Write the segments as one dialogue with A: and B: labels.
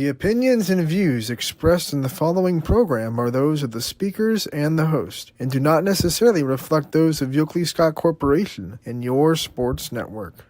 A: The opinions and views expressed in the following program are those of the speakers and the host, and do not necessarily reflect those of Yoakley Scott Corporation and your sports network.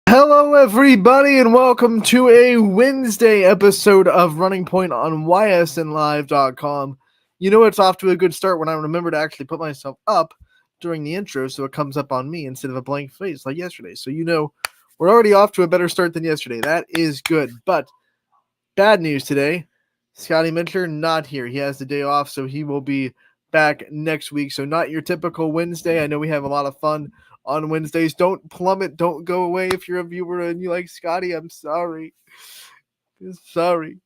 A: Hello, everybody, and welcome to a Wednesday episode of Running Point on YSNLive.com. You know it's off to a good start when I remember to actually put myself up during the intro so it comes up on me instead of a blank face like yesterday. So you know we're already off to a better start than yesterday. That is good. But bad news today, Scotty Mintler not here. He has the day off, so he will be back next week. So not your typical Wednesday. I know we have a lot of fun on Wednesdays. Don't plummet. Don't go away if you're a viewer and you like Scotty. I'm sorry. Sorry.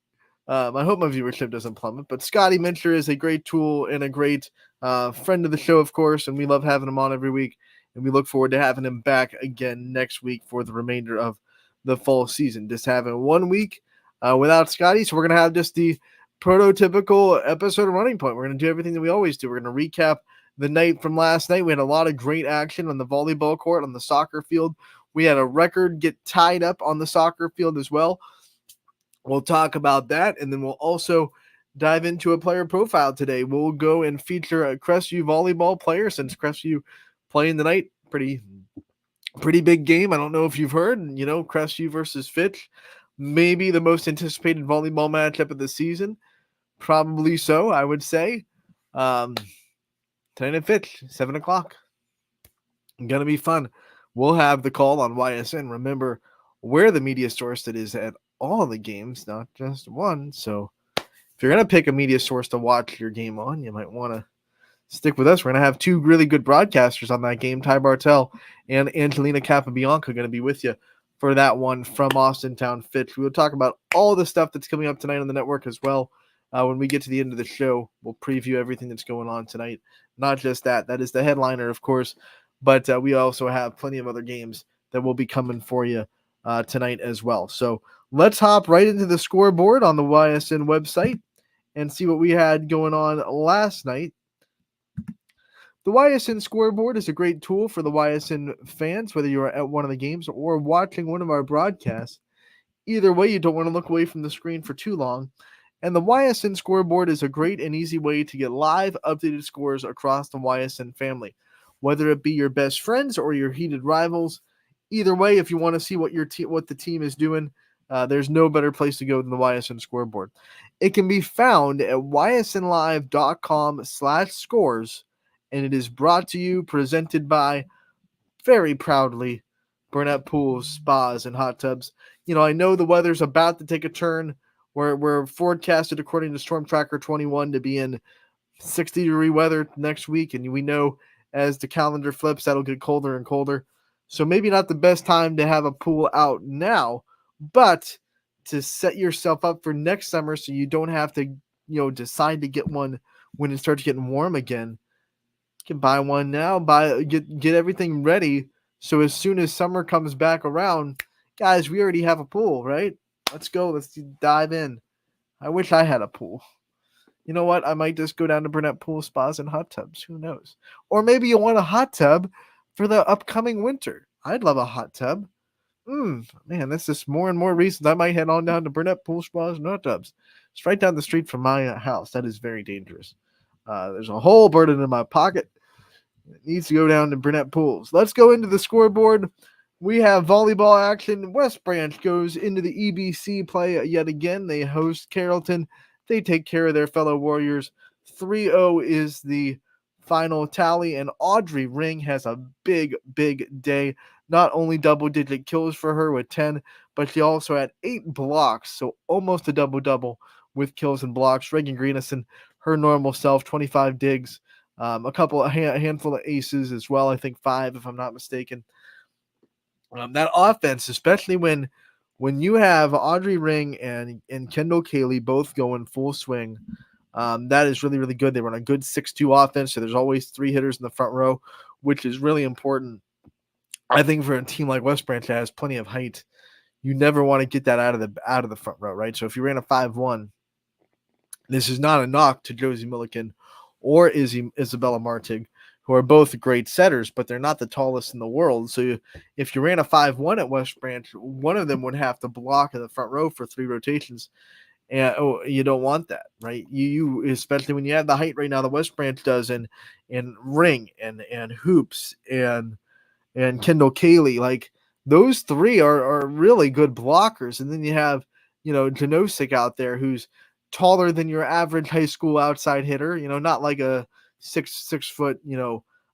A: I hope my viewership doesn't plummet. But Scotty Mintler is a great tool and a great friend of the show, of course, and we love having him on every week. And we look forward to having him back again next week for the remainder of the fall season. Just having 1 week without Scotty, so we're going to have just the prototypical episode of Running Point. We're going to do everything that we always do. We're going to recap the night from last night. We had a lot of great action on the volleyball court, on the soccer field. We had a record get tied up on the soccer field as well. We'll talk about that, and then we'll also dive into a player profile today. We'll go and feature a Crestview volleyball player since Crestview playing tonight. Pretty big game. I don't know if you've heard, Crestview versus Fitch. Maybe the most anticipated volleyball matchup of the season. Probably so, I would say. Tonight at Fitch, 7 o'clock. Going to be fun. We'll have the call on YSN. Remember, we're the media source that is at all the games, not just one. So if you're going to pick a media source to watch your game on, you might want to stick with us. We're going to have two really good broadcasters on that game. Ty Bartell and Angelina Capabianca going to be with you for that one from Austintown Fitch. We will talk about all the stuff that's coming up tonight on the network as well. When we get to the end of the show, we'll preview everything that's going on tonight. Not just that. That is the headliner, of course. But we also have plenty of other games that will be coming for you tonight as well. So let's hop right into the scoreboard on the YSN website and see what we had going on last night. The YSN scoreboard is a great tool for the YSN fans, whether you're at one of the games or watching one of our broadcasts. Either way, you don't want to look away from the screen for too long. And the YSN scoreboard is a great and easy way to get live, updated scores across the YSN family, whether it be your best friends or your heated rivals. Either way, if you want to see what what the team is doing, there's no better place to go than the YSN scoreboard. It can be found at ysnlive.com/scores, and it is brought to you, presented by, very proudly, Burnett Pools, Spas, and Hot Tubs. I know the weather's about to take a turn. We're forecasted, according to Storm Tracker 21, to be in 60-degree weather next week, and we know as the calendar flips, that'll get colder and colder. So maybe not the best time to have a pool out now, but to set yourself up for next summer so you don't have to, decide to get one when it starts getting warm again. You can buy one now, get everything ready, so as soon as summer comes back around, guys, we already have a pool, right? Let's go. Let's dive in. I wish I had a pool. You know what? I might just go down to Burnett Pool, Spas, and Hot Tubs. Who knows? Or maybe you want a hot tub for the upcoming winter. I'd love a hot tub. Man, that's just more and more reasons I might head on down to Burnett Pool, Spas, and Hot Tubs. It's right down the street from my house. That is very dangerous. There's a hole burning in my pocket. It needs to go down to Burnett Pools. Let's go into the scoreboard. We have volleyball action. West Branch goes into the EBC play yet again. They host Carrollton. They take care of their fellow Warriors. 3-0 is the final tally, and Audrey Ring has a big day. Not only double-digit kills for her with 10, but she also had 8 blocks, so almost a double-double with kills and blocks. Reagan Greenison, her normal self, 25 digs, a handful of aces as well. I think 5, if I'm not mistaken. That offense, especially when you have Audrey Ring and Kendall Cayley both going full swing, that is really good. They run a good 6-2 offense, so there's always 3 hitters in the front row, which is really important. I think for a team like West Branch that has plenty of height, you never want to get that out of the front row, right? So if you ran a 5-1, this is not a knock to Josie Milliken or Isabella Martig, who are both great setters, but they're not the tallest in the world. So if you ran a 5-1 at West Branch, one of them would have to block in the front row for 3 rotations. And you don't want that, right? You especially when you have the height right now, the West Branch does in Ring and Hoops and Kendall Cayley, like those 3 are really good blockers. And then you have, Janosic out there who's taller than your average high school outside hitter, not like a 6 foot,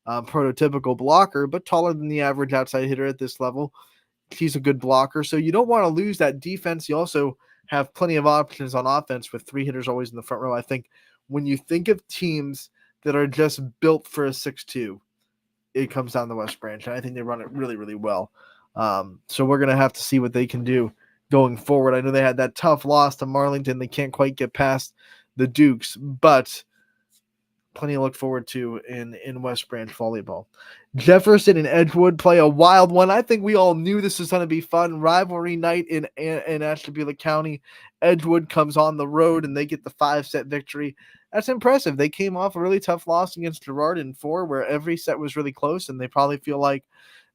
A: prototypical blocker, but taller than the average outside hitter at this level. He's a good blocker. So you don't want to lose that defense. You also have plenty of options on offense with 3 hitters always in the front row. I think when you think of teams that are just built for a 6-2, it comes down the West Branch, and I think they run it really well. So we're going to have to see what they can do going forward. I know they had that tough loss to Marlington. They can't quite get past the Dukes, but plenty to look forward to in West Branch volleyball. Jefferson and Edgewood play a wild one. I think we all knew this was going to be fun. Rivalry night in Ashtabula County. Edgewood comes on the road, and they get the 5-set victory. That's impressive. They came off a really tough loss against Girard in 4, where every set was really close, and they probably feel like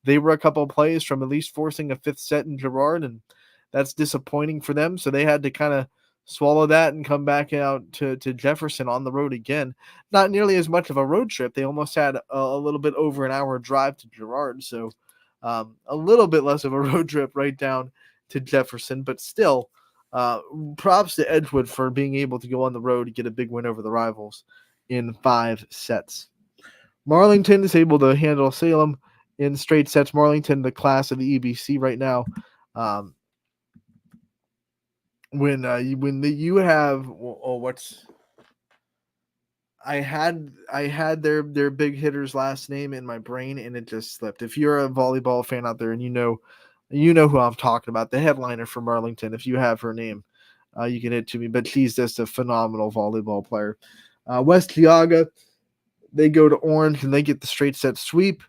A: they were a couple of plays from at least forcing a 5th set in Girard, and that's disappointing for them. So they had to kind of swallow that and come back out to Jefferson on the road again. Not nearly as much of a road trip. They almost had a little bit over an hour drive to Girard, so a little bit less of a road trip right down to Jefferson, but still, props to Edgewood for being able to go on the road to get a big win over the rivals in 5 sets. Marlington is able to handle Salem in straight sets. Marlington, the class of the EBC right now. When you have I had their big hitter's last name in my brain and it just slipped. If you're a volleyball fan out there and you know who I'm talking about, the headliner for Marlington, if you have her name, you can hit to me. But she's just a phenomenal volleyball player. West Geauga, they go to Orange and they get the straight set sweep.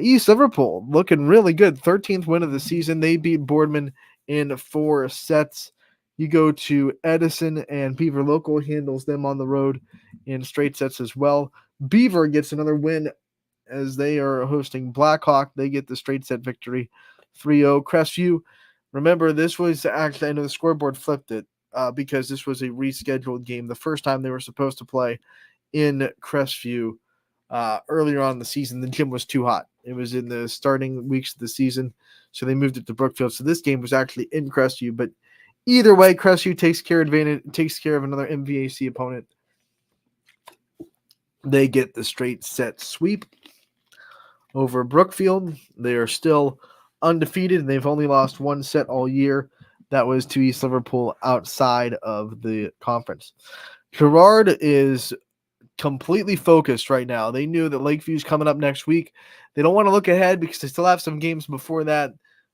A: East Liverpool looking really good. 13th win of the season. They beat Boardman in 4 sets. You go to Edison, and Beaver Local handles them on the road in straight sets as well. Beaver gets another win as they are hosting Blackhawk. They get the straight set victory, 3-0. Crestview, remember, this was actually, I know the scoreboard flipped it because this was a rescheduled game. The first time they were supposed to play in Crestview earlier on in the season, the gym was too hot. It was in the starting weeks of the season, so they moved it to Brookfield. So this game was actually in Crestview, but either way, Crestview takes care of another MVAC opponent. They get the straight set sweep over Brookfield. They are still undefeated, and they've only lost 1 set all year. That was to East Liverpool outside of the conference. Girard is completely focused right now. They knew that Lakeview's coming up next week. They don't want to look ahead because they still have some games before that,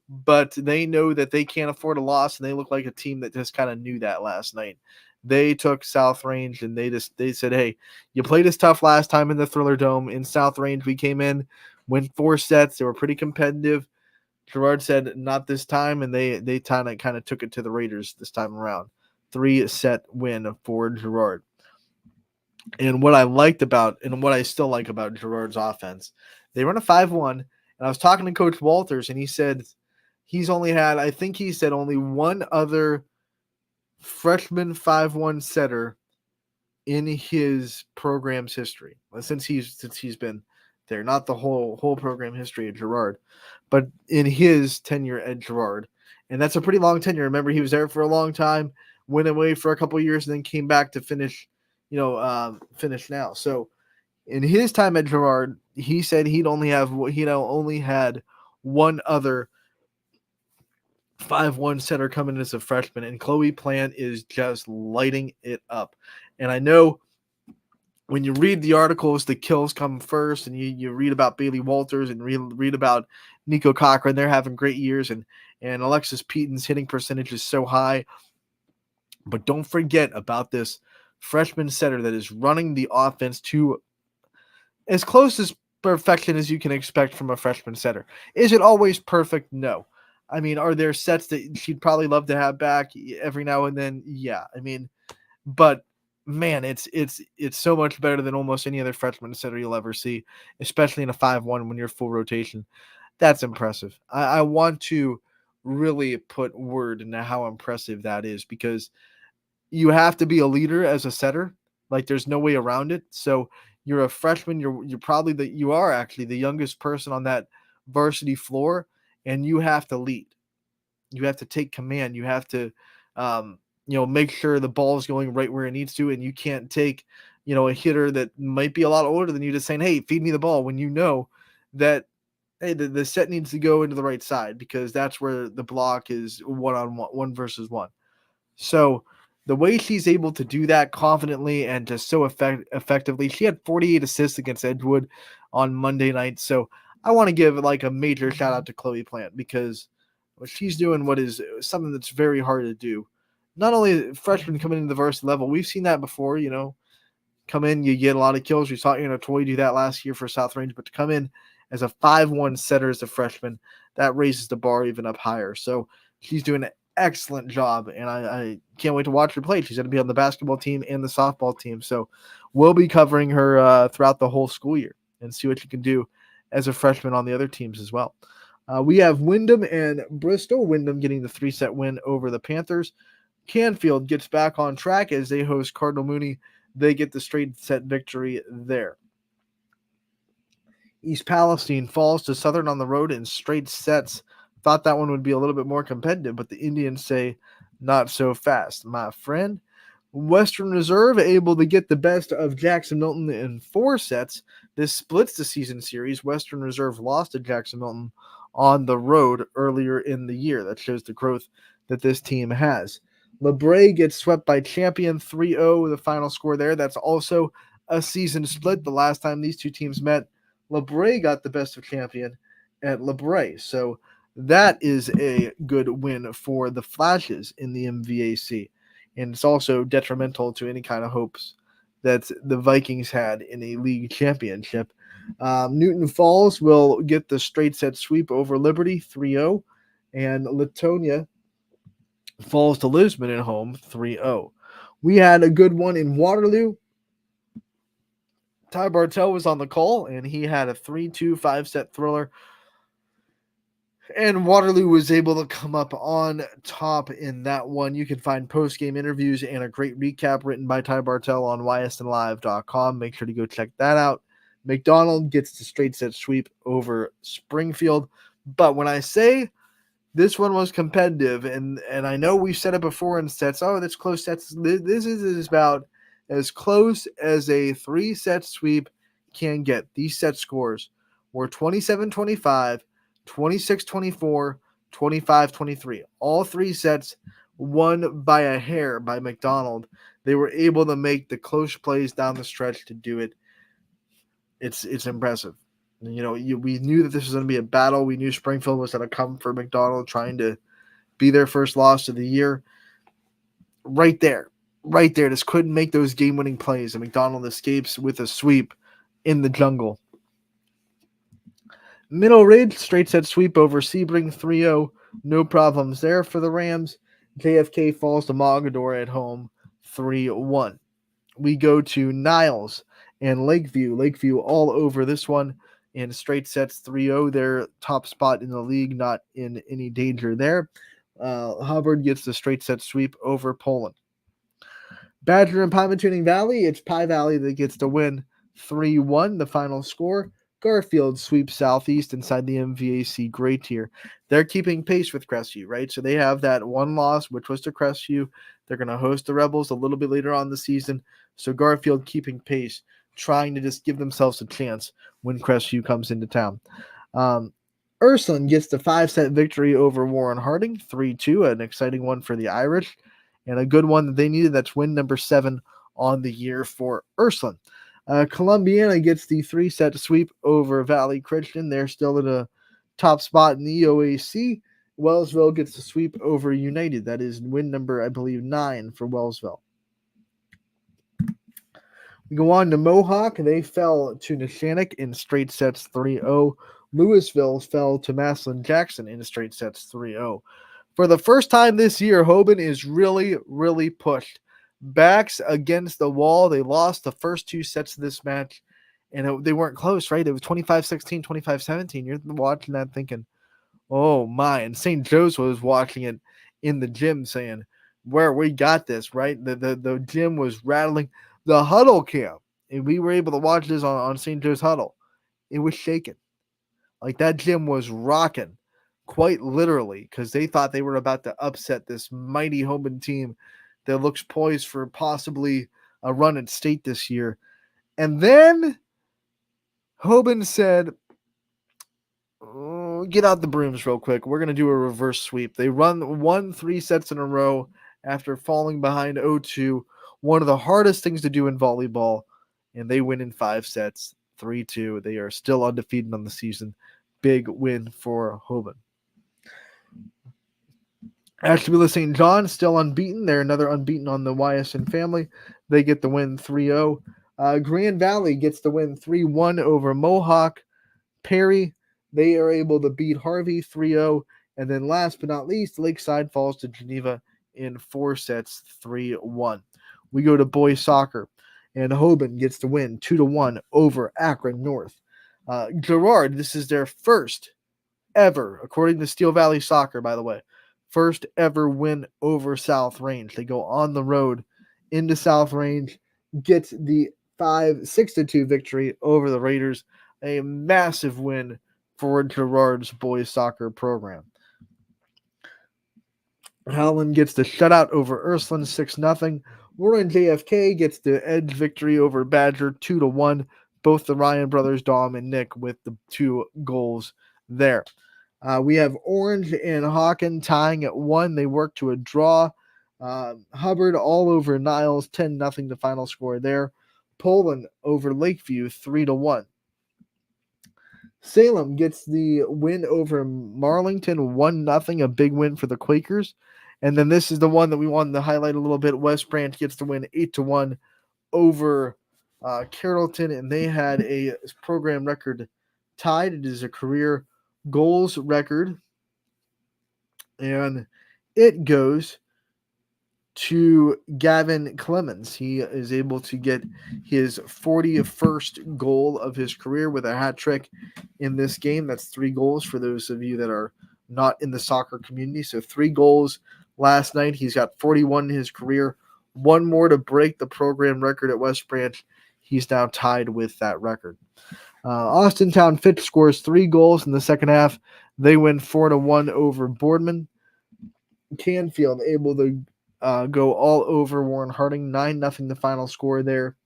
A: but they know that they can't afford a loss, and they look like a team that just kind of knew that last night. They took South Range, and they said, hey, you played us tough last time in the Thriller Dome. In South Range, we came in, went 4 sets. They were pretty competitive. Girard said, not this time, and they kind of took it to the Raiders this time around. 3-set win for Girard. And what I still like about Girard's offense, they run a 5-1. And I was talking to Coach Walters, and he said he's only had, I think he said only one other freshman 5-1 setter in his program's history since he's been there, not the whole program history of Girard, but in his tenure at Girard. And that's a pretty long tenure. Remember, he was there for a long time, went away for a couple of years, and then came back to finish, finish now. So in his time at Girard, he said he'd only had one other 5'1" center coming in as a freshman, and Chloe Plant is just lighting it up. And I know when you read the articles, the kills come first, and you read about Bailey Walters and read about Nico Cochran. They're having great years, and Alexis Peaton's hitting percentage is so high. But don't forget about this freshman center that is running the offense to as close as perfection as you can expect from a freshman center. Is it always perfect? No. I mean, are there sets that she'd probably love to have back every now and then? Yeah. I mean, but man, it's so much better than almost any other freshman center you'll ever see, especially in a 5-1 when you're full rotation. That's impressive. I want to really put word into how impressive that is, because you have to be a leader as a setter. Like, there's no way around it. So you're a freshman. You're probably you are actually the youngest person on that varsity floor, and you have to lead. You have to take command. You have to, make sure the ball is going right where it needs to, and you can't take, a hitter that might be a lot older than you just saying, "Hey, feed me the ball," when you know that, hey, the set needs to go into the right side, because that's where the block is one-on-one, 1-versus-1. So the way she's able to do that confidently and just so effectively, she had 48 assists against Edgewood on Monday night. So I want to give like a major shout out to Chloe Plant, because she's doing what is something that's very hard to do. Not only freshmen coming into the varsity level, we've seen that before, come in, you get a lot of kills. We saw Toy do that last year for South Range, but to come in as a 5'1" setter as a freshman, that raises the bar even up higher. So she's doing an excellent job, and I can't wait to watch her play. She's going to be on the basketball team and the softball team, so we'll be covering her throughout the whole school year and see what she can do as a freshman on the other teams as well. We have Wyndham and Bristol. Wyndham getting the 3-set win over the Panthers. Canfield gets back on track as they host Cardinal Mooney. They get the straight set victory there. East Palestine falls to Southern on the road in straight sets. Thought that one would be a little bit more competitive, but the Indians say not so fast, my friend. Western Reserve able to get the best of Jackson Milton in 4 sets. This splits the season series. Western Reserve lost to Jackson Milton on the road earlier in the year. That shows the growth that this team has. LeBray gets swept by Champion 3-0, the final score there. That's also a season split. The last time these two teams met, LeBray got the best of Champion at LeBray. So that is a good win for the Flashes in the MVAC. And it's also detrimental to any kind of hopes that the Vikings had in a league championship. Newton Falls will get the straight set sweep over Liberty 3-0. And Latonia falls to Lisbon at home 3-0. We had a good one in Waterloo. Ty Bartell was on the call, and he had a 3-2 5-set thriller. And Waterloo was able to come up on top in that one. You can find post-game interviews and a great recap written by Ty Bartell on ysnlive.com. Make sure to go check that out. McDonald gets the straight set sweep over Springfield. But when I say this one was competitive, and I know we've said it before in sets, that's close sets. This is about as close as a 3-set sweep can get. These set scores were 27-25, 26-24, 25-23. All 3 sets won by a hair by McDonald. They were able to make the close plays down the stretch to do it. It's impressive. We knew that this was going to be a battle. We knew Springfield was going to come for McDonald, trying to be their first loss of the year. Right there, just couldn't make those game-winning plays, and McDonald escapes with a sweep in the jungle. Middle Ridge, straight set sweep over Sebring 3-0. No problems there for the Rams. JFK falls to Mogador at home 3-1. We go to Niles and Lakeview. Lakeview all over this one in straight sets 3-0. Their top spot in the league, not in any danger there. Hubbard gets the straight set sweep over Poland. Badger and Pymatuning Valley, it's Pie Valley that gets the win 3-1, the final score. Garfield sweeps Southeast inside the MVAC gray tier. They're keeping pace with Crestview, right? So they have that one loss, which was to Crestview. They're going to host the Rebels a little bit later on the season. So Garfield keeping pace, trying to just give themselves a chance when Crestview comes into town. Ursuline gets the 5-set victory over Warren Harding, 3-2, an exciting one for the Irish, and a good one that they needed. That's win number 7 on the year for Ursuline. Columbiana gets the 3-set sweep over Valley Christian. They're still at a top spot in the EOAC. Wellsville gets the sweep over United. That is win number, I believe, 9 for Wellsville. We go on to Mohawk. They fell to Neshannock in straight sets 3-0. Louisville fell to Massillon Jackson in straight sets 3-0. For the first time this year, Hoban is really, really pushed. Backs against the wall. They lost the first 2 sets of this match, and they weren't close, right? It was 25-16, 25-17. You're watching that thinking, oh my. And St. Joe's was watching it in the gym saying, where we got this, right? The gym was rattling. The huddle cam, and we were able to watch this on St. Joe's huddle. It was shaking. Like that gym was rocking, quite literally, because they thought they were about to upset this mighty Hoban team that looks poised for possibly a run at state this year. And then Hoban said, get out the brooms real quick. We're going to do a reverse sweep. They won 3 sets in a row after falling behind 0-2. One of the hardest things to do in volleyball, and they win in 5 sets, 3-2. They are still undefeated on the season. Big win for Hoban. Ashtabula St. John still unbeaten. They're another unbeaten on the Ysn family. They get the win 3-0. Grand Valley gets the win 3-1 over Mohawk. Perry, they are able to beat Harvey 3-0. And then last but not least, Lakeside falls to Geneva in 4 sets 3-1. We go to boys soccer, and Hoban gets the win 2-1 over Akron North. Girard, this is their first ever, according to Steel Valley Soccer, by the way, first ever win over South Range. They go on the road into South Range, get the 6-2 victory over the Raiders, a massive win for Girard's boys soccer program. Howland gets the shutout over Ursuline 6-0. Warren JFK gets the edge victory over Badger 2-1. Both the Ryan brothers, Dom and Nick, with the 2 goals there. We have Orange and Hawken tying at 1. They work to a draw. Hubbard all over Niles, 10-0 the final score there. Poland over Lakeview, 3-1. Salem gets the win over Marlington, 1-0, a big win for the Quakers. And then this is the one that we wanted to highlight a little bit. West Branch gets the win 8-1 over Carrollton, and they had a program record tied. It is a career goals record, and it goes to Gavin Clemens. He is able to get his 41st goal of his career with a hat trick in this game. That's 3 goals for those of you that are not in the soccer community. So 3 goals last night. He's got 41 in his career. 1 more to break the program record at West Branch. He's now tied with that record. Austintown Fitch scores 3 goals in the second half. They win 4-1 over Boardman. Canfield able to go all over Warren Harding, 9-0 the final score there.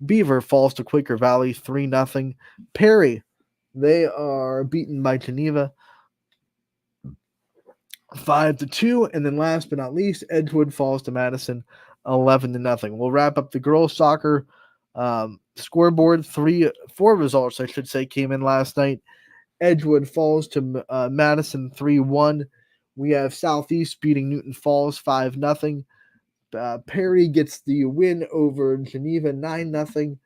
A: Beaver falls to Quaker Valley, 3-0. Perry, they are beaten by Geneva, 5-2. And then last but not least, Edgewood falls to Madison, 11-0. We'll wrap up the girls' soccer scoreboard. 4 results, I should say, came in last night. Edgewood falls to Madison 3-1. We have Southeast beating Newton Falls 5-0. Perry gets the win over Geneva 9-0.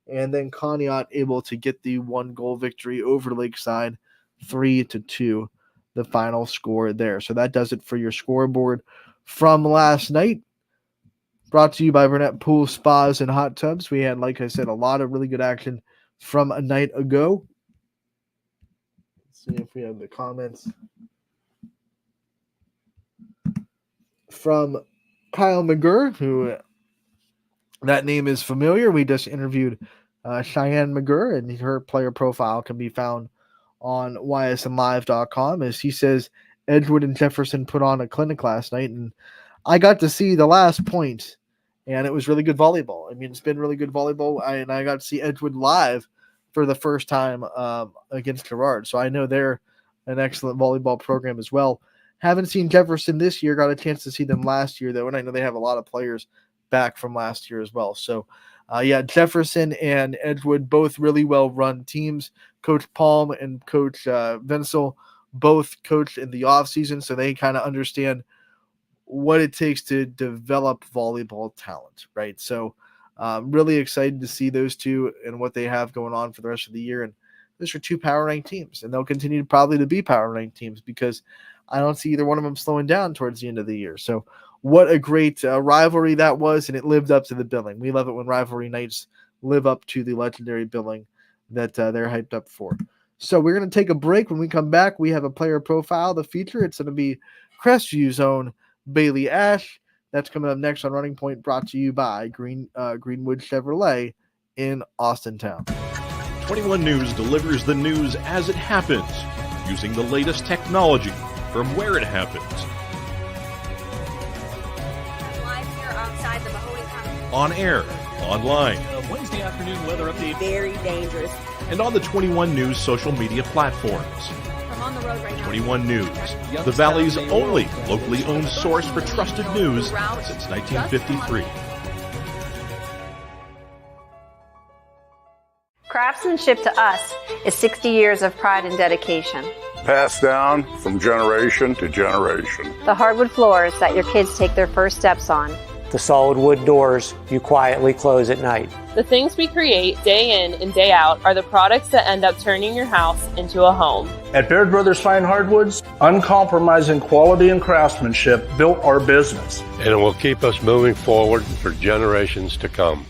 A: And then Conneaut able to get the 1-goal victory over Lakeside 3-2, the final score there. So that does it for your scoreboard from last night. Brought to you by Burnett Pool, Spas, and Hot Tubs. We had, like I said, a lot of really good action from a night ago. Let's see if we have the comments. From Kyle McGurr, who that name is familiar. We just interviewed Cheyenne McGurr, and her player profile can be found on ysnlive.com. As he says, Edgewood and Jefferson put on a clinic last night, and I got to see the last point, and it was really good volleyball. I mean, it's been really good volleyball, and I got to see Edgewood live for the first time against Gerard, so I know they're an excellent volleyball program as well. Haven't seen Jefferson this year, got a chance to see them last year, though, and I know they have a lot of players back from last year as well. So, Jefferson and Edgewood, both really well-run teams. Coach Palm and Coach Venzel both coached in the offseason, so they kind of understand what it takes to develop volleyball talent, right? So really excited to see those two and what they have going on for the rest of the year. And those are two power-ranked teams, and they'll continue probably to be power-ranked teams because I don't see either one of them slowing down towards the end of the year. So what a great rivalry that was, and it lived up to the billing. We love it when rivalry nights live up to the legendary billing that they're hyped up for. So we're going to take a break. When we come back, we have a player profile, the feature. It's going to be Crestview's own Bailey Ash. That's coming up next on Running Point, brought to you by Greenwood Chevrolet in Austintown.
B: 21 News delivers the news as it happens, using the latest technology from where it happens.
C: Live here outside the Mahoney County.
B: On air, online,
D: Wednesday afternoon weather update.
C: Very dangerous.
B: and on the 21 News social media platforms.
C: I'm on the road right now.
B: 21 News, the Valley's only locally owned source for trusted news since 1953.
E: Craftsmanship to us is 60 years of pride and dedication.
F: Passed down from generation to generation.
E: The hardwood floors that your kids take their first steps on.
G: The solid wood doors you quietly close at night.
H: The things we create day in and day out are the products that end up turning your house into a home.
I: At Baird Brothers Fine Hardwoods, uncompromising quality and craftsmanship built our business.
J: And it will keep us moving forward for generations to come.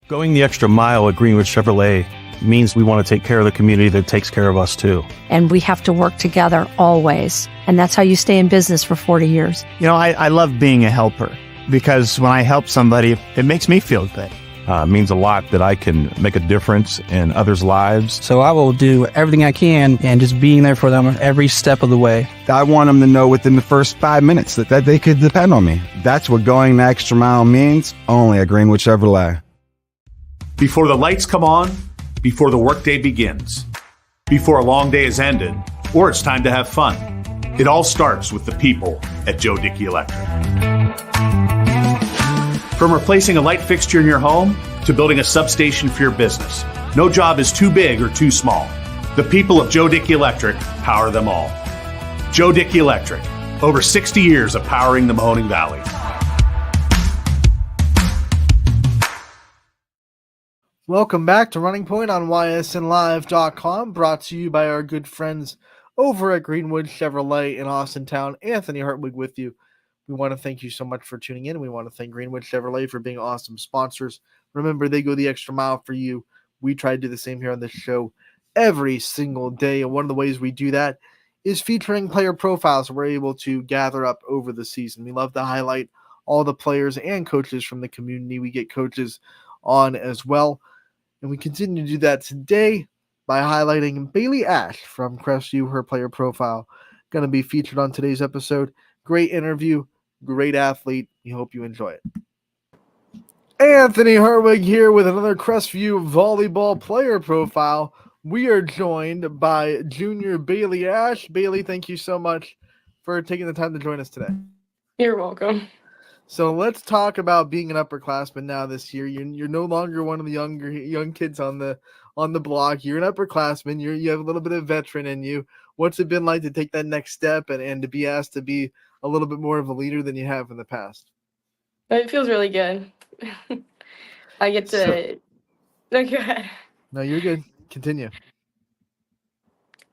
K: Going the extra mile at Greenwood Chevrolet means we want to take care of the community that takes care of us too.
L: And we have to work together always. And that's how you stay in business for 40 years.
M: You know, I love being a helper because when I help somebody, it makes me feel good.
K: It means a lot that I can make a difference in others' lives.
N: So I will do everything I can and just being there for them every step of the way.
O: I want them to know within the first 5 minutes that they could depend on me. That's what going the extra mile means, only at Greenwood Chevrolet.
P: Before the lights come on, before the workday begins, before a long day is ended, or it's time to have fun, it all starts with the people at Joe Dickey Electric. From replacing a light fixture in your home to building a substation for your business, no job is too big or too small. The people of Joe Dickey Electric power them all. Joe Dickey Electric, over 60 years of powering the Mahoning Valley.
A: Welcome back to Running Point on ysnlive.com, brought to you by our good friends over at Greenwood Chevrolet in Austintown. Anthony Hartwig with you. We want to thank you so much for tuning in. We want to thank Greenwood Chevrolet for being awesome sponsors. Remember, they go the extra mile for you. We try to do the same here on this show every single day, and one of the ways we do that is featuring player profiles we're able to gather up over the season. We love to highlight all the players and coaches from the community. We get coaches on as well. And we continue to do that today by highlighting Bailey Ash from Crestview, her player profile. Going to be featured on today's episode. Great interview, great athlete. We hope you enjoy it. Anthony Hartwig here with another Crestview volleyball player profile. We are joined by junior Bailey Ash. Bailey, thank you so much for taking the time to join us today.
H: You're welcome.
A: So let's talk about being an upperclassman now this year. You're no longer one of the young kids on the block. You're an upperclassman. You have a little bit of veteran in you. What's it been like to take that next step and to be asked to be a little bit more of a leader than you have in the past?
H: It feels really good. I get to no, go ahead.
A: No, you're good. Continue.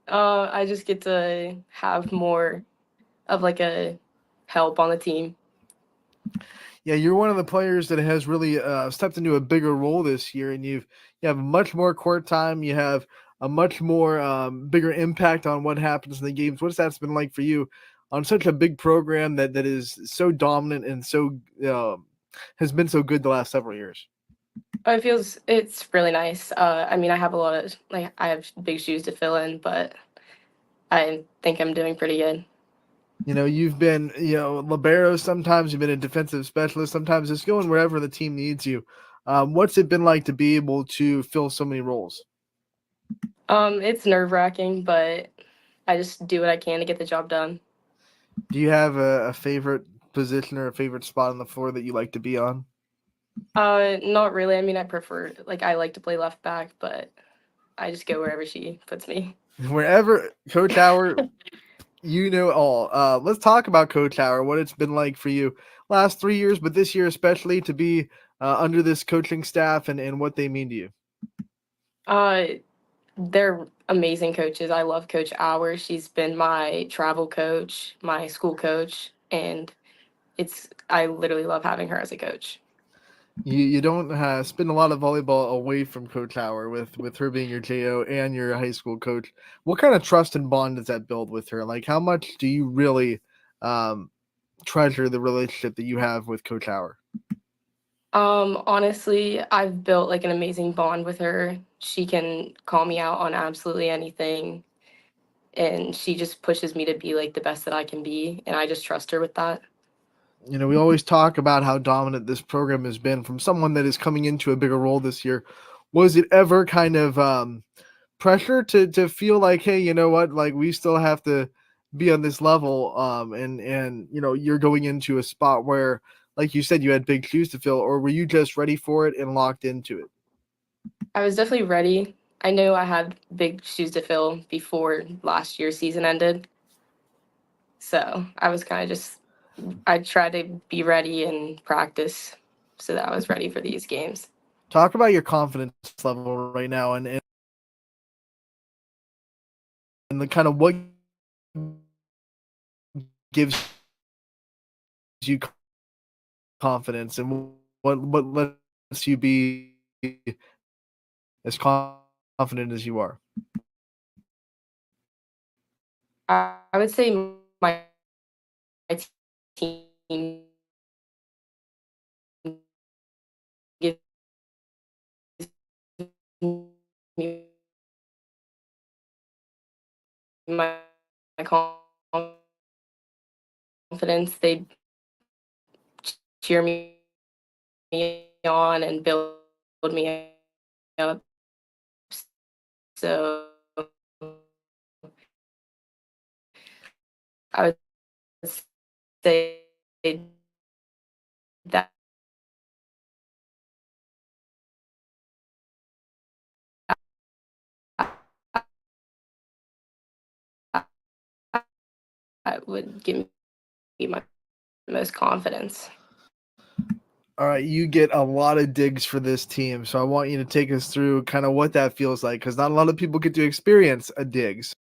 H: I just get to have more of like a help on the team.
A: Yeah, you're one of the players that has really stepped into a bigger role this year, and you have much more court time. You have a much more bigger impact on what happens in the games. What's that been like for you on such a big program that is so dominant and so has been so good the last several years?
H: Oh, it's really nice. I mean, I have a lot of I have big shoes to fill in, but I think I'm doing pretty good.
A: You've been, libero. Sometimes you've been a defensive specialist. Sometimes just going wherever the team needs you. What's it been like to be able to fill so many roles?
H: It's nerve-wracking, but I just do what I can to get the job done.
A: Do you have a favorite position or a favorite spot on the floor that you like to be on?
H: Not really. I mean, I like to play left back, but I just go wherever she puts me.
A: Wherever, Coach Howard, all. Let's talk about Coach Howard, what it's been like for you last 3 years, but this year especially to be under this coaching staff and what they mean to you.
H: They're amazing coaches. I love Coach Hour. She's been my travel coach, my school coach, and I literally love having her as a coach.
A: You don't spend a lot of volleyball away from Coach Howard with her being your JO and your high school coach. What kind of trust and bond does that build with her? Like, how much do you really treasure the relationship that you have with Coach Howard?
H: Honestly, I've built like an amazing bond with her. She can call me out on absolutely anything, and she just pushes me to be like the best that I can be, and I just trust her with that.
A: We always talk about how dominant this program has been from someone that is coming into a bigger role this year. Was it ever kind of pressure to feel like, hey, you know what, like we still have to be on this level, and you're going into a spot where, like you said, you had big shoes to fill, or were you just ready for it and locked into it?
H: I was definitely ready. I knew I had big shoes to fill before last year's season ended. So I was I tried to be ready and practice so that I was ready for these games.
A: Talk about your confidence level right now, and the kind of what gives you confidence, and what lets you be as confident as you are.
H: I would say my team gives me my confidence. They cheer me on and build me up. So I would say that would give me my most confidence.
A: All right, you get a lot of digs for this team, so I want you to take us through kind of what that feels like, because not a lot of people get to experience a digs.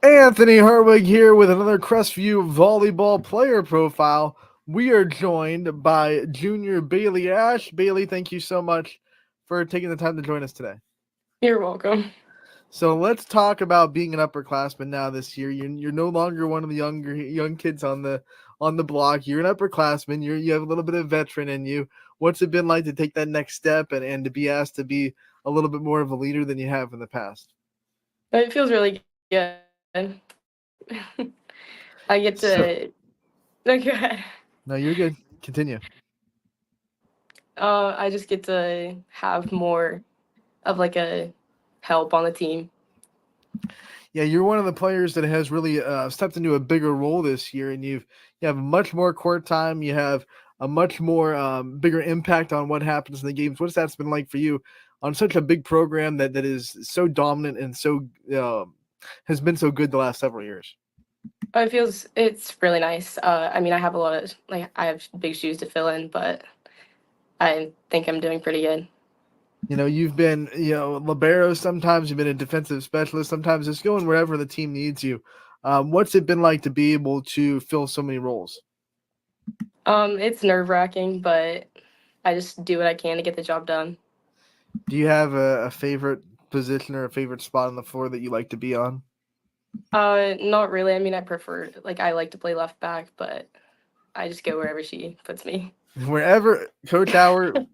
A: Anthony Harwig here with another Crestview volleyball player profile. We are joined by junior Bailey Ash. Bailey, thank you so much for taking the time to join us today.
H: You're welcome.
A: So let's talk about being an upperclassman now this year. You're no longer one of the young kids on the block. You're an upperclassman. You have a little bit of veteran in you. What's it been like to take that next step and to be asked to be a little bit more of a leader than you have in the past?
H: It feels really good. I get to. No, go ahead.
A: No, you're good. Continue.
H: I just get to have more of like a help on the team.
A: Yeah, you're one of the players that has really stepped into a bigger role this year, and you have much more court time. You have a much more bigger impact on what happens in the games. What's that's been like for you on such a big program that is so dominant and so has been so good the last several years?
H: It's really nice. I mean, I have a lot of I have big shoes to fill in, but I think I'm doing pretty good.
A: You've been, libero. Sometimes you've been a defensive specialist. Sometimes just going wherever the team needs you. What's it been like to be able to fill so many roles?
H: It's nerve-wracking, but I just do what I can to get the job done.
A: Do you have a favorite position or a favorite spot on the floor that you like to be on?
H: Not really. I mean, I like to play left back, but I just go wherever she puts me.
A: Wherever, Coach Howard,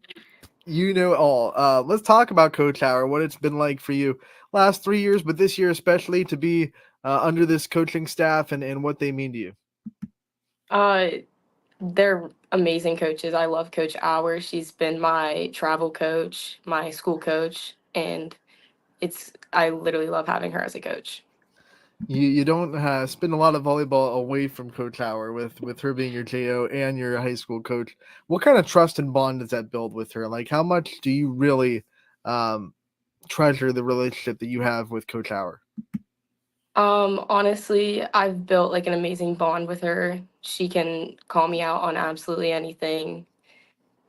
A: all. Let's talk about Coach Howard, what it's been like for you last 3 years, but this year especially to be under this coaching staff and what they mean to you.
H: They're amazing coaches. I love Coach Hour. She's been my travel coach, my school coach, and I literally love having her as a coach.
A: You don't spend a lot of volleyball away from Coach Howard with her being your JO and your high school coach. What kind of trust and bond does that build with her? Like, how much do you really treasure the relationship that you have with Coach Howard?
H: Honestly, I've built like an amazing bond with her. She can call me out on absolutely anything,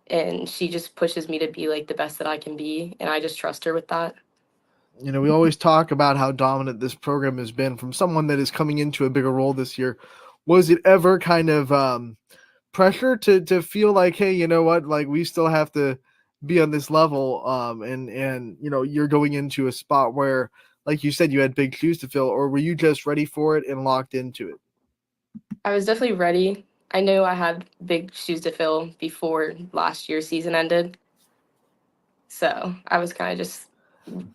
H: and she just pushes me to be like the best that I can be, and I just trust her with that.
A: We always talk about how dominant this program has been from someone that is coming into a bigger role this year. Was it ever kind of pressure to feel like, hey, you know what, like we still have to be on this level, and you're going into a spot where, like you said, you had big shoes to fill, or were you just ready for it and locked into it?
H: I was definitely ready. I knew I had big shoes to fill before last year's season ended. So I was kind of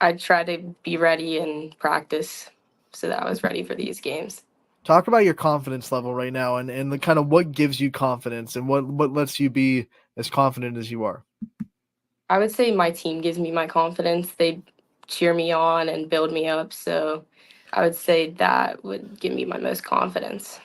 H: I tried to be ready and practice so that I was ready for these games.
A: Talk about your confidence level right now and the kind of what gives you confidence and what lets you be as confident as you are.
H: I would say my team gives me my confidence. They cheer me on and build me up. So I would say that would give me my most confidence.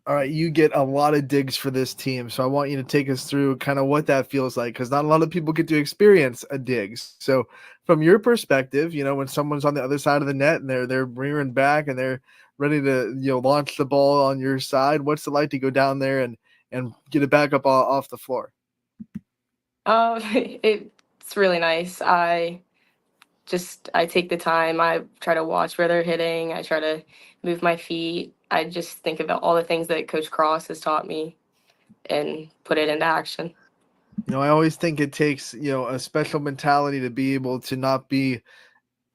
A: All right, you get a lot of digs for this team, so I want you to take us through kind of what that feels like, because not a lot of people get to experience a digs. So, from your perspective, when someone's on the other side of the net and they're rearing back and they're ready to launch the ball on your side, what's it like to go down there and get it back up off the floor?
H: It's really nice. I take the time. I try to watch where they're hitting. I try to move my feet. I just think about all the things that Coach Cross has taught me and put it into action.
A: I always think it takes, a special mentality to be able to not be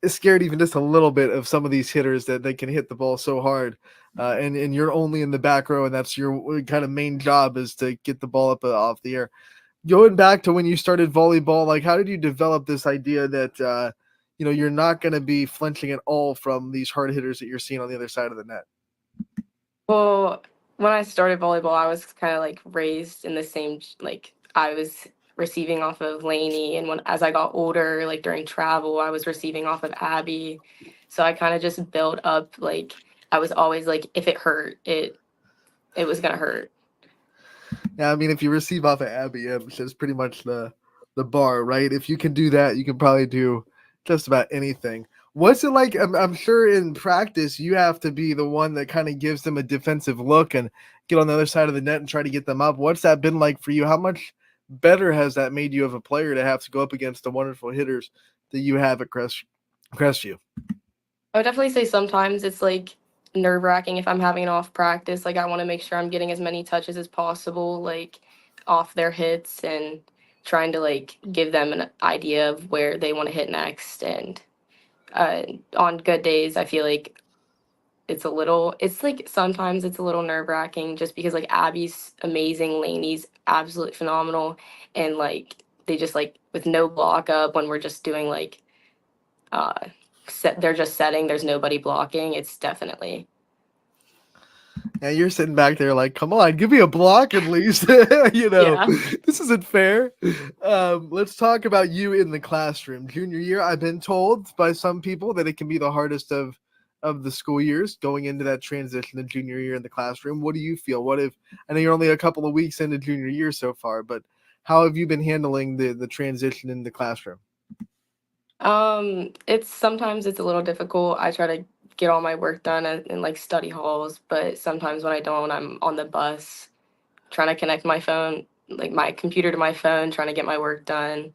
A: scared even just a little bit of some of these hitters that they can hit the ball so hard. And you're only in the back row, and that's your kind of main job is to get the ball up off the air. Going back to when you started volleyball, like how did you develop this idea that, you're not going to be flinching at all from these hard hitters that you're seeing on the other side of the net?
H: Well, when I started volleyball, I was kind of like raised in the same, like I was receiving off of Lainey. And as I got older, like during travel, I was receiving off of Abby. So I kind of just built up, like I was always like, if it hurt, it was going to hurt.
A: Yeah, I mean, if you receive off of Abby, it's pretty much the bar, right? If you can do that, you can probably do just about anything. What's it like? I'm sure in practice you have to be the one that kind of gives them a defensive look and get on the other side of the net and try to get them up. What's that been like for you? How much better has that made you of a player to have to go up against the wonderful hitters that you have at Crestview?
H: I would definitely say sometimes it's like nerve-wracking if I'm having an off practice. Like I want to make sure I'm getting as many touches as possible, like off their hits, and trying to like give them an idea of where they want to hit next. And on good days, I feel like sometimes it's a little nerve-wracking just because like Abby's amazing, Lainey's absolutely phenomenal, and like they just like with no block up when we're just doing like they're just setting, there's nobody blocking. It's definitely
A: Yeah, you're sitting back there like, come on, give me a block at least.
H: Yeah.
A: This isn't fair. Let's talk about you in the classroom. Junior year, I've been told by some people that it can be the hardest of the school years going into that transition to junior year in the classroom. What do you feel? I know you're only a couple of weeks into junior year so far, but how have you been handling the transition in the classroom?
H: It's sometimes it's a little difficult. I try to get all my work done in like study halls, but sometimes when I don't, I'm on the bus trying to connect my phone, like my computer to my phone, trying to get my work done.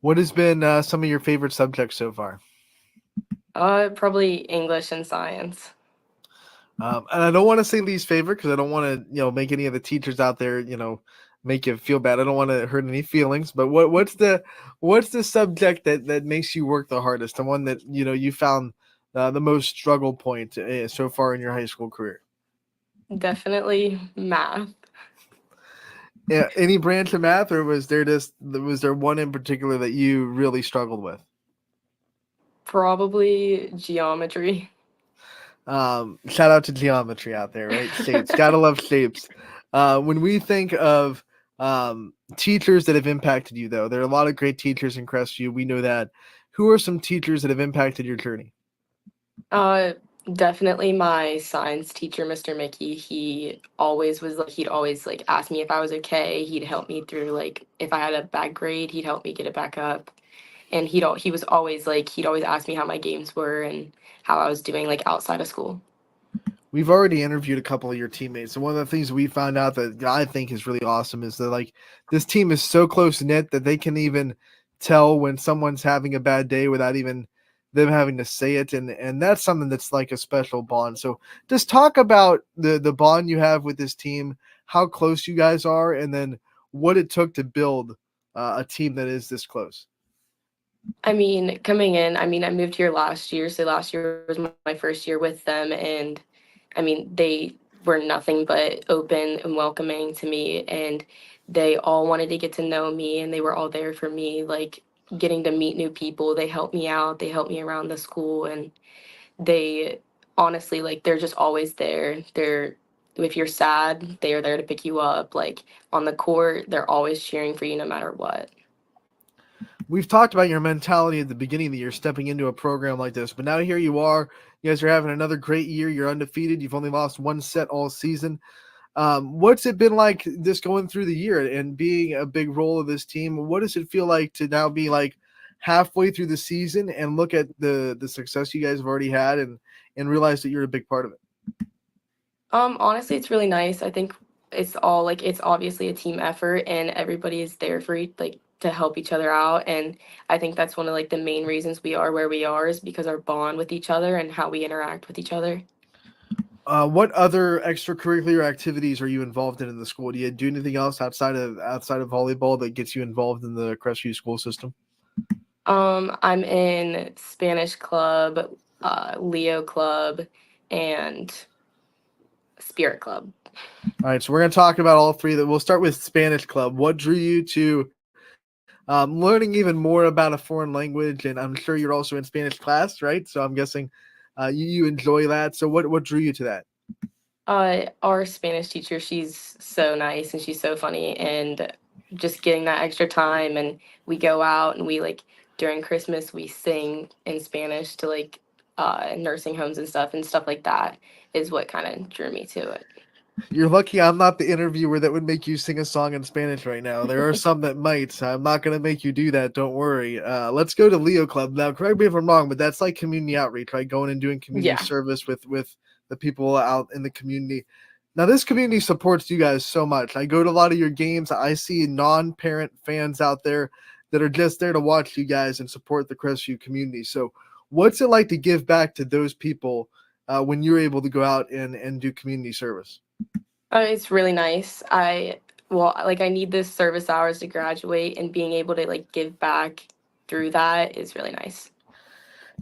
A: What has been some of your favorite subjects so far?
H: Probably English and science.
A: And I don't want to say least favorite because I don't want to, make any of the teachers out there, make you feel bad. I don't want to hurt any feelings. But what's the subject that makes you work the hardest? The one that you found the most struggle point so far in your high school career?
H: Definitely math.
A: Yeah, any branch of math, or was there one in particular that you really struggled with?
H: Probably geometry.
A: Shout out to geometry out there, right? Shapes, gotta love shapes. When we think of teachers that have impacted you, though, there are a lot of great teachers in Crestview. We know that. Who are some teachers that have impacted your journey?
H: Uh, Definitely my science teacher, Mr. Mickey. He'd always like ask me if I was okay. He'd help me through like if I had a bad grade, he'd help me get it back up. And he was always like he'd always ask me how my games were and how I was doing like outside of school.
A: We've already interviewed a couple of your teammates, and one of the things we found out that I think is really awesome is that this team is so close knit that they can even tell when someone's having a bad day without even them having to say it, and that's something that's like a special bond. So just talk about the bond you have with this team, how close you guys are, and then what it took to build a team that is this close.
H: I mean, coming in, I mean, I moved here last year, so last year was my first year with them, and I mean, they were nothing but open and welcoming to me, and they all wanted to get to know me, and they were all there for me, like getting to meet new people. They helped me out, they helped me around the school, and they honestly, like, they're just always there. If you're sad, they are there to pick you up. Like on the court, they're always cheering for you no matter what.
A: We've talked about your mentality at the beginning of the year, stepping into a program like this, but now here you are. You guys are having another great year. You're undefeated. You've only lost one set all season. What's it been like just going through the year and being a big role of this team? What does it feel like to now be like halfway through the season and look at the success you guys have already had and realize that you're a big part of it?
H: Honestly, it's really nice. I think it's obviously a team effort and everybody is there for like to help each other out. And I think that's one of like the main reasons we are where we are is because our bond with each other and how we interact with each other.
A: What other extracurricular activities are you involved in the school? Do you do anything else outside of volleyball that gets you involved in the Crestview school system?
H: I'm in Spanish club, Leo club, and Spirit club.
A: All right, so we're going to talk about all three. That we'll start with Spanish club. What drew you to learning even more about a foreign language? And I'm sure you're also in Spanish class, right? So I'm guessing you enjoy that. So what drew you to that?
H: Our Spanish teacher, she's so nice and she's so funny, and just getting that extra time, and we go out and we like during Christmas we sing in Spanish to like nursing homes and stuff like that is what kind of drew me to it.
A: You're lucky I'm not the interviewer that would make you sing a song in Spanish right now. There are some that might. I'm not going to make you do that. Don't worry. Let's go to Leo Club. Now, correct me if I'm wrong, but that's like community outreach, right? Going and doing community service with the people out in the community. Now, this community supports you guys so much. I go to a lot of your games. I see non-parent fans out there that are just there to watch you guys and support the Crestview community. So what's it like to give back to those people when you're able to go out and do community service?
H: It's really nice. I need this service hours to graduate, and being able to like give back through that is really nice.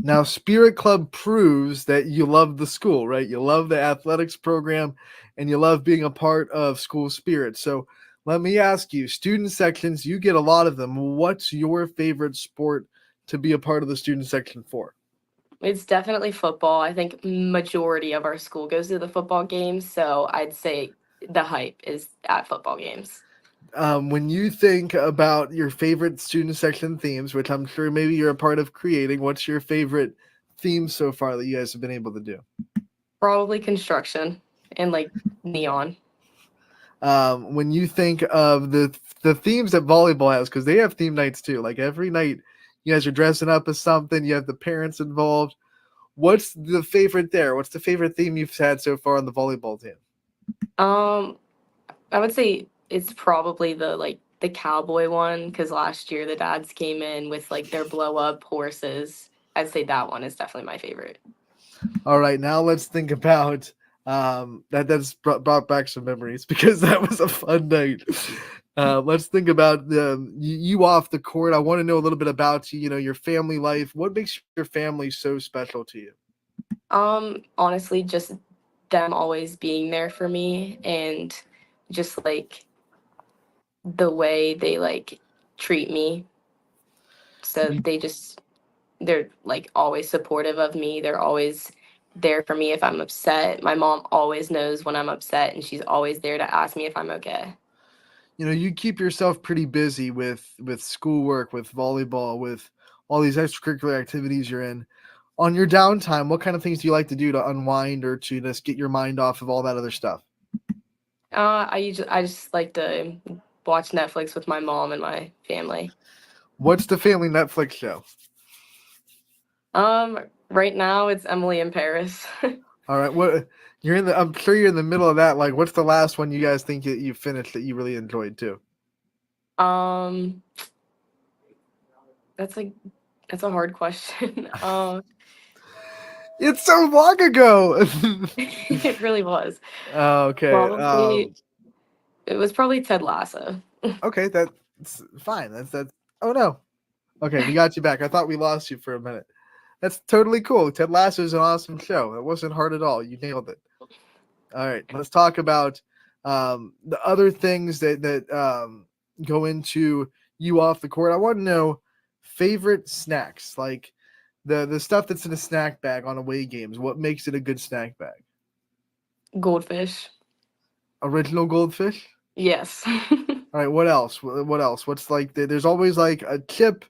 A: Now, Spirit Club proves that you love the school, right? You love the athletics program and you love being a part of school spirit. So let me ask you, student sections, you get a lot of them. What's your favorite sport to be a part of the student section for?
H: It's definitely football. I think majority of our school goes to the football games, so I'd say the hype is at football games.
A: When you think about your favorite student section themes, which I'm sure maybe you're a part of creating, what's your favorite theme so far that you guys have been able to do?
H: Probably construction and like neon.
A: When you think of the themes that volleyball has, because they have theme nights too. Like every night, you guys are dressing up as something. You have the parents involved. What's the favorite there? What's the favorite theme you've had so far on the volleyball team?
H: I would say it's probably the cowboy one because last year the dads came in with like their blow up horses. I'd say that one is definitely my favorite.
A: All right, now let's think about that's brought back some memories because that was a fun night. Let's think about you off the court. I want to know a little bit about you. You know, your family life. What makes your family so special to you?
H: Honestly, just them always being there for me and just like the way they like treat me. So they're like always supportive of me. They're always there for me if I'm upset. My mom always knows when I'm upset and she's always there to ask me if I'm okay.
A: You know, you keep yourself pretty busy with schoolwork, with volleyball, with all these extracurricular activities you're in. On your downtime, what kind of things do you like to do to unwind or to just get your mind off of all that other stuff?
H: I just like to watch Netflix with my mom and my family.
A: What's the family Netflix show?
H: Right now it's Emily in Paris.
A: All right, what you're in the? I'm sure you're in the middle of that. Like, what's the last one you guys think that you finished that you really enjoyed too?
H: Um, that's like that's a hard question.
A: It's so long ago.
H: It really was.
A: Okay.
H: Probably it was probably Ted Lasso.
A: Okay, that's fine. That's. Oh no. Okay, we got you back. I thought we lost you for a minute. That's totally cool. Ted Lasso is an awesome show. It wasn't hard at all. You nailed it. All right, let's talk about the other things that go into you off the court. I want to know favorite snacks, like the stuff that's in a snack bag on away games. What makes it a good snack bag?
H: Goldfish.
A: Original goldfish.
H: Yes.
A: All right, what else? What else? What's like? There's always like a chip.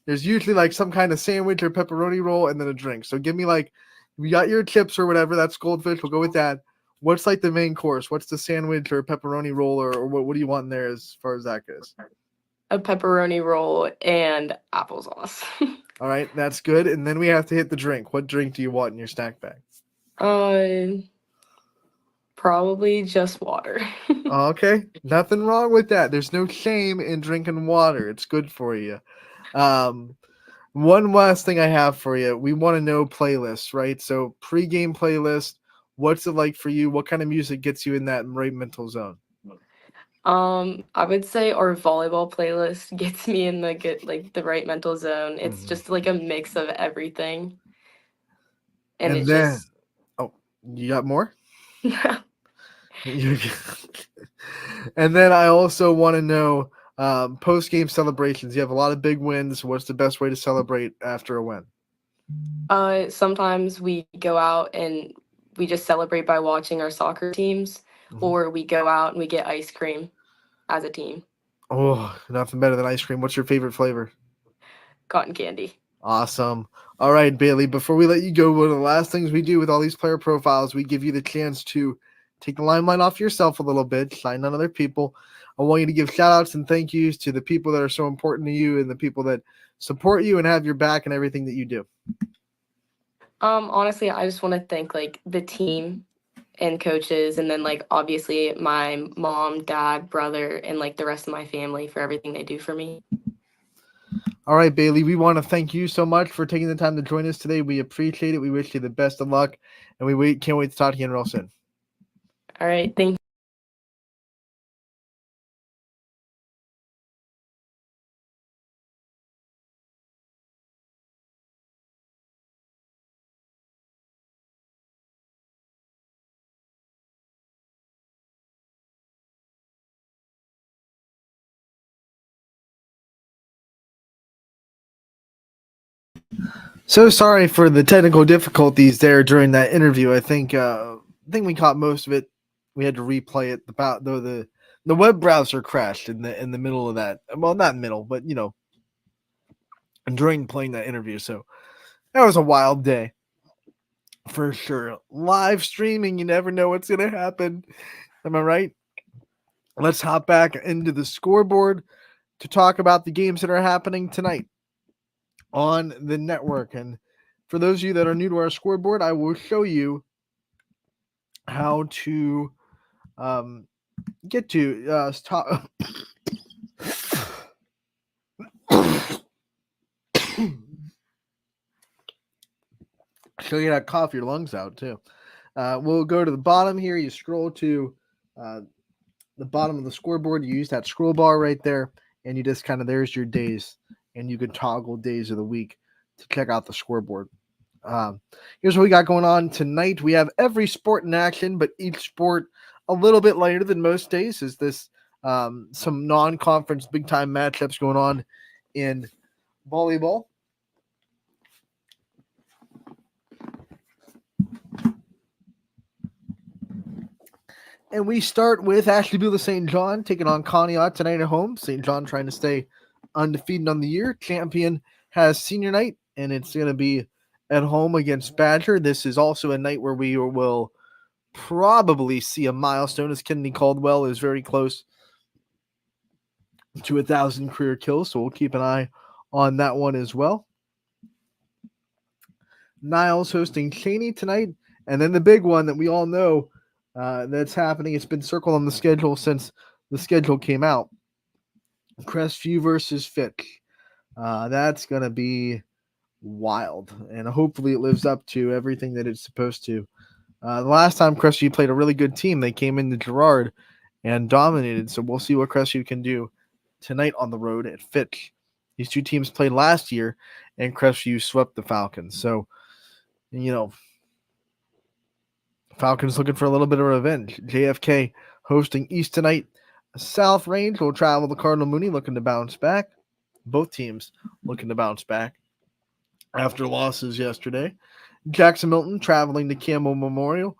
A: There's usually like some kind of sandwich or pepperoni roll, and then a drink. So give me like, we got your chips or whatever. That's goldfish. We'll go with that. What's like the main course? What's the sandwich or pepperoni roll or what do you want in there as far as that goes?
H: A pepperoni roll and applesauce.
A: All right, that's good. And then we have to hit the drink. What drink do you want in your snack bag?
H: Probably just water.
A: Okay, nothing wrong with that. There's no shame in drinking water. It's good for you. One last thing I have for you. We want to know playlists, right? So pregame playlist. What's it like for you? What kind of music gets you in that right mental zone?
H: I would say our volleyball playlist gets me in the right mental zone. It's just like a mix of everything. And
A: And
H: it's
A: then,
H: just
A: oh, you got more? And then I also want to know post game celebrations. You have a lot of big wins. What's the best way to celebrate after a win?
H: sometimes we go out and we just celebrate by watching our soccer teams, or we go out and we get ice cream as a team.
A: Oh, nothing better than ice cream. What's your favorite flavor?
H: Cotton candy.
A: Awesome. All right, Bailey, before we let you go, one of the last things we do with all these player profiles, we give you the chance to take the limelight off yourself a little bit, shine on other people. I want you to give shout outs and thank yous to the people that are so important to you and the people that support you and have your back and everything that you do.
H: Honestly, I just want to thank like the team and coaches, and then like obviously my mom, dad, brother, and like the rest of my family for everything they do for me.
A: All right, Bailey, we want to thank you so much for taking the time to join us today. We appreciate it. We wish you the best of luck, and can't wait to talk to you again real soon.
H: All right, thank you.
A: So sorry for the technical difficulties there during that interview. I think we caught most of it. We had to replay it. The web browser crashed in the middle of that. Well, not middle, but during playing that interview. So that was a wild day for sure. Live streaming, you never know what's gonna happen. Am I right? Let's hop back into the scoreboard to talk about the games that are happening tonight on the network. And for those of you that are new to our scoreboard, I will show you how to get to talk. Show you how to cough your lungs out too. We'll go to the bottom here. You scroll to the bottom of the scoreboard. You use that scroll bar right there, and you just there's your days, and you can toggle days of the week to check out the scoreboard. Here's what we got going on tonight. We have every sport in action, but each sport a little bit lighter than most days. Is this some non-conference big-time matchups going on in volleyball? And we start with Ashtabula St. John taking on Conneaut tonight at home. St. John trying to stay undefeated on the year. Champion has senior night, and it's going to be at home against Badger. This is also a night where we will probably see a milestone, as Kennedy Caldwell is very close to 1,000 career kills, so we'll keep an eye on that one as well. Niles hosting Cheney tonight, and then the big one that we all know that's happening. It's been circled on the schedule since the schedule came out. Crestview versus Fitch. That's going to be wild, and hopefully it lives up to everything that it's supposed to. The last time Crestview played a really good team, they came into Girard and dominated, so we'll see what Crestview can do tonight on the road at Fitch. These two teams played last year, and Crestview swept the Falcons. So, Falcons looking for a little bit of revenge. JFK hosting East tonight. South Range will travel to Cardinal Mooney looking to bounce back. Both teams looking to bounce back after losses yesterday. Jackson Milton traveling to Campbell Memorial.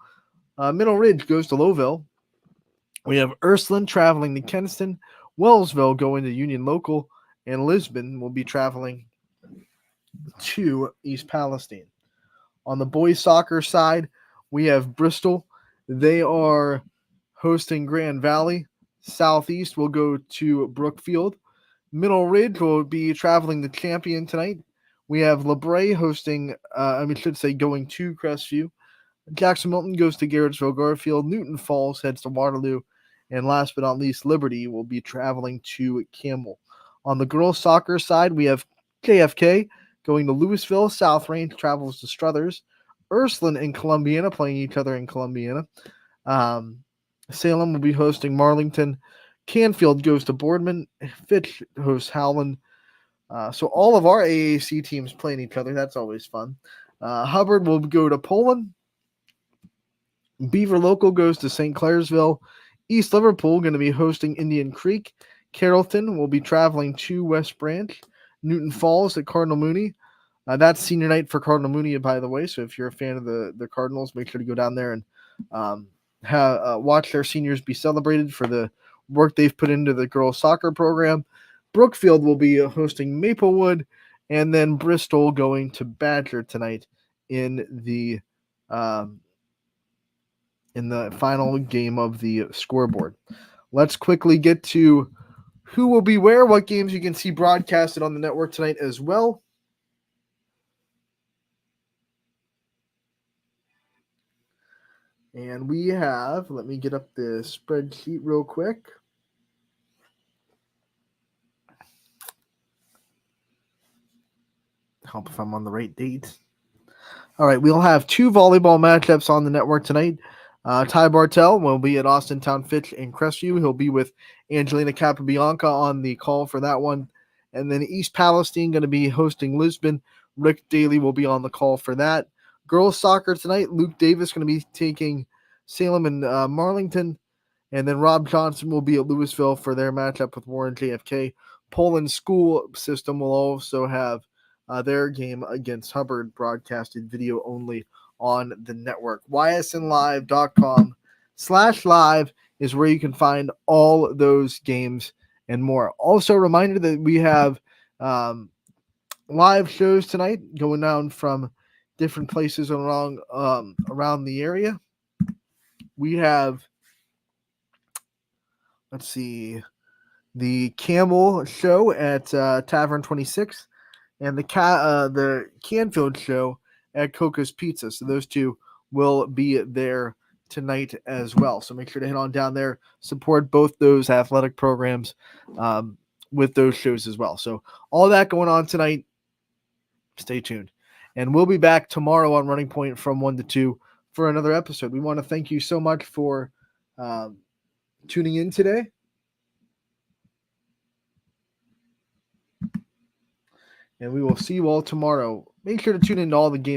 A: Middle Ridge goes to Lowville. We have Ursuline traveling to Kenston. Wellsville going to Union Local. And Lisbon will be traveling to East Palestine. On the boys soccer side, we have Bristol. They are hosting Grand Valley. Southeast will go to Brookfield. Middle Ridge will be traveling to Champion tonight. We have LeBray hosting, going to Crestview. Jackson Milton goes to Garrettsville Garfield. Newton Falls heads to Waterloo. And last but not least, Liberty will be traveling to Campbell. On the girls soccer side, we have JFK going to Louisville. South Range travels to Struthers. Ursuline and Columbiana playing each other in Columbiana. Salem will be hosting Marlington. Canfield goes to Boardman. Fitch hosts Howland. So all of our AAC teams playing each other. That's always fun. Hubbard will go to Poland. Beaver Local goes to St. Clairsville. East Liverpool going to be hosting Indian Creek. Carrollton will be traveling to West Branch. Newton Falls at Cardinal Mooney. That's senior night for Cardinal Mooney, by the way. So if you're a fan of the Cardinals, make sure to go down there and watch their seniors be celebrated for the work they've put into the girls soccer program. Brookfield will be hosting Maplewood, and then Bristol going to Badger tonight in the final game of the scoreboard. Let's quickly get to who will be where, what games you can see broadcasted on the network tonight as well. And we have, let me get up the spreadsheet real quick. Help if I'm on the right date. All right, we'll have two volleyball matchups on the network tonight. Ty Bartell will be at Austin Town Fitch in Crestview. He'll be with Angelina Capabianca on the call for that one. And then East Palestine going to be hosting Lisbon. Rick Daly will be on the call for that. Girls soccer tonight, Luke Davis going to be taking Salem and Marlington. And then Rob Johnson will be at Louisville for their matchup with Warren JFK. Poland school system will also have their game against Hubbard, broadcasted video only on the network. ysnlive.com/live is where you can find all those games and more. Also, a reminder that we have live shows tonight going down from different places around the area. We have, let's see, the Camel show at Tavern 26 and the Canfield show at Coco's Pizza. So those two will be there tonight as well. So make sure to head on down there, support both those athletic programs with those shows as well. So all that going on tonight. Stay tuned. And we'll be back tomorrow on Running Point from 1 to 2 for another episode. We want to thank you so much for tuning in today. And we will see you all tomorrow. Make sure to tune in to all the games.